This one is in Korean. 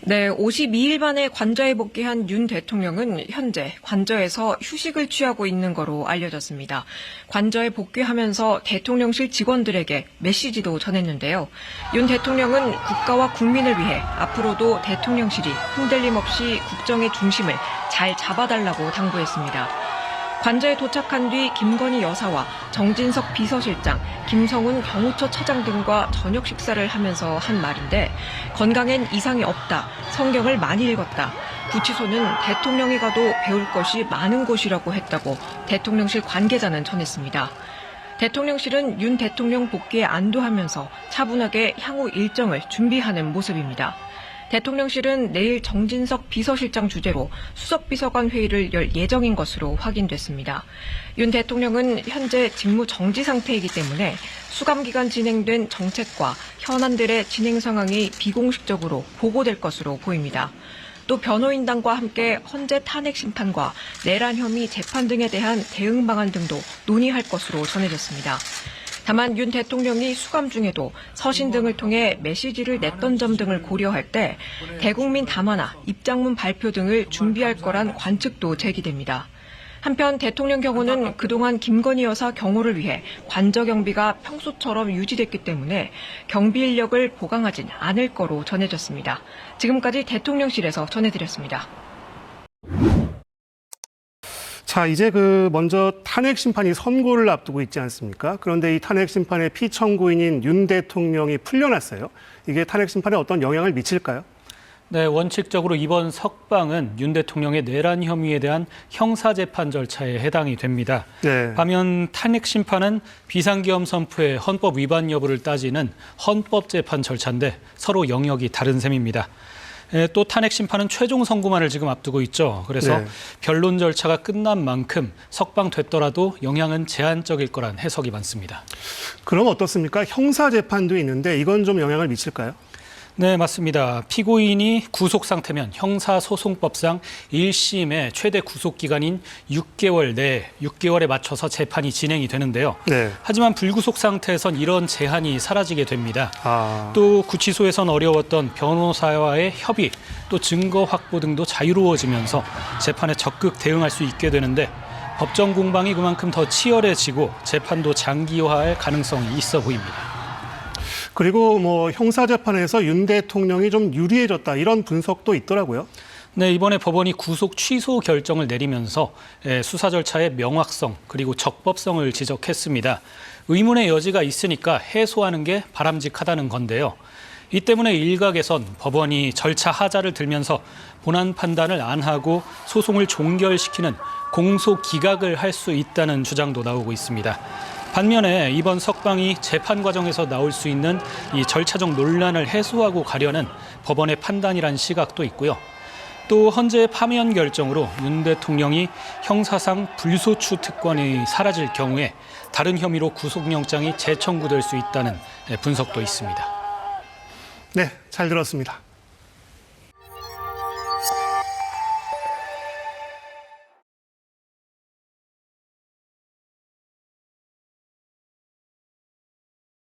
네, 52일 만에 관저에 복귀한 윤 대통령은 현재 관저에서 휴식을 취하고 있는 거로 알려졌습니다. 관저에 복귀하면서 대통령실 직원들에게 메시지도 전했는데요. 윤 대통령은 국가와 국민을 위해 앞으로도 대통령실이 흔들림 없이 국정의 중심을 잘 잡아달라고 당부했습니다. 관저에 도착한 뒤 김건희 여사와 정진석 비서실장, 김성훈 경호처 차장 등과 저녁 식사를 하면서 한 말인데 건강엔 이상이 없다, 성경을 많이 읽었다, 구치소는 대통령이 가도 배울 것이 많은 곳이라고 했다고 대통령실 관계자는 전했습니다. 대통령실은 윤 대통령 복귀에 안도하면서 차분하게 향후 일정을 준비하는 모습입니다. 대통령실은 내일 정진석 비서실장 주재로 수석비서관 회의를 열 예정인 것으로 확인됐습니다. 윤 대통령은 현재 직무 정지 상태이기 때문에 수감 기간 진행된 정책과 현안들의 진행 상황이 비공식적으로 보고될 것으로 보입니다. 또 변호인단과 함께 헌재 탄핵 심판과 내란 혐의 재판 등에 대한 대응 방안 등도 논의할 것으로 전해졌습니다. 다만 윤 대통령이 수감 중에도 서신 등을 통해 메시지를 냈던 점 등을 고려할 때 대국민 담화나 입장문 발표 등을 준비할 거란 관측도 제기됩니다. 한편 대통령 경호는 그동안 김건희 여사 경호를 위해 관저 경비가 평소처럼 유지됐기 때문에 경비 인력을 보강하진 않을 거로 전해졌습니다. 지금까지 대통령실에서 전해드렸습니다. 자, 이제 먼저 탄핵 심판이 선고를 앞두고 있지 않습니까? 그런데 이 탄핵 심판의 피청구인인 윤 대통령이 풀려났어요. 이게 탄핵 심판에 어떤 영향을 미칠까요? 네, 원칙적으로 이번 석방은 윤 대통령의 내란 혐의에 대한 형사재판 절차에 해당이 됩니다. 네. 반면 탄핵 심판은 비상계엄 선포의 헌법 위반 여부를 따지는 헌법재판 절차인데 서로 영역이 다른 셈입니다. 또 탄핵 심판은 최종 선고만을 지금 앞두고 있죠. 그래서 변론 절차가 끝난 만큼 석방됐더라도 영향은 제한적일 거란 해석이 많습니다. 그럼 어떻습니까? 형사재판도 있는데 이건 좀 영향을 미칠까요? 네, 맞습니다. 피고인이 구속 상태면 형사소송법상 1심의 최대 구속기간인 6개월에 맞춰서 재판이 진행이 되는데요. 네. 하지만 불구속 상태에선 이런 제한이 사라지게 됩니다. 아. 또 구치소에선 어려웠던 변호사와의 협의, 또 증거 확보 등도 자유로워지면서 재판에 적극 대응할 수 있게 되는데 법정 공방이 그만큼 더 치열해지고 재판도 장기화할 가능성이 있어 보입니다. 그리고 형사재판에서 윤 대통령이 좀 유리해졌다 이런 분석도 있더라고요. 네, 이번에 법원이 구속 취소 결정을 내리면서 수사 절차의 명확성 그리고 적법성을 지적했습니다. 의문의 여지가 있으니까 해소하는 게 바람직하다는 건데요. 이 때문에 일각에선 법원이 절차 하자를 들면서 본안 판단을 안 하고 소송을 종결시키는 공소 기각을 할 수 있다는 주장도 나오고 있습니다. 반면에 이번 석방이 재판 과정에서 나올 수 있는 이 절차적 논란을 해소하고 가려는 법원의 판단이란 시각도 있고요. 또 헌재 파면 결정으로 윤 대통령이 형사상 불소추 특권이 사라질 경우에 다른 혐의로 구속영장이 재청구될 수 있다는 분석도 있습니다. 네, 잘 들었습니다.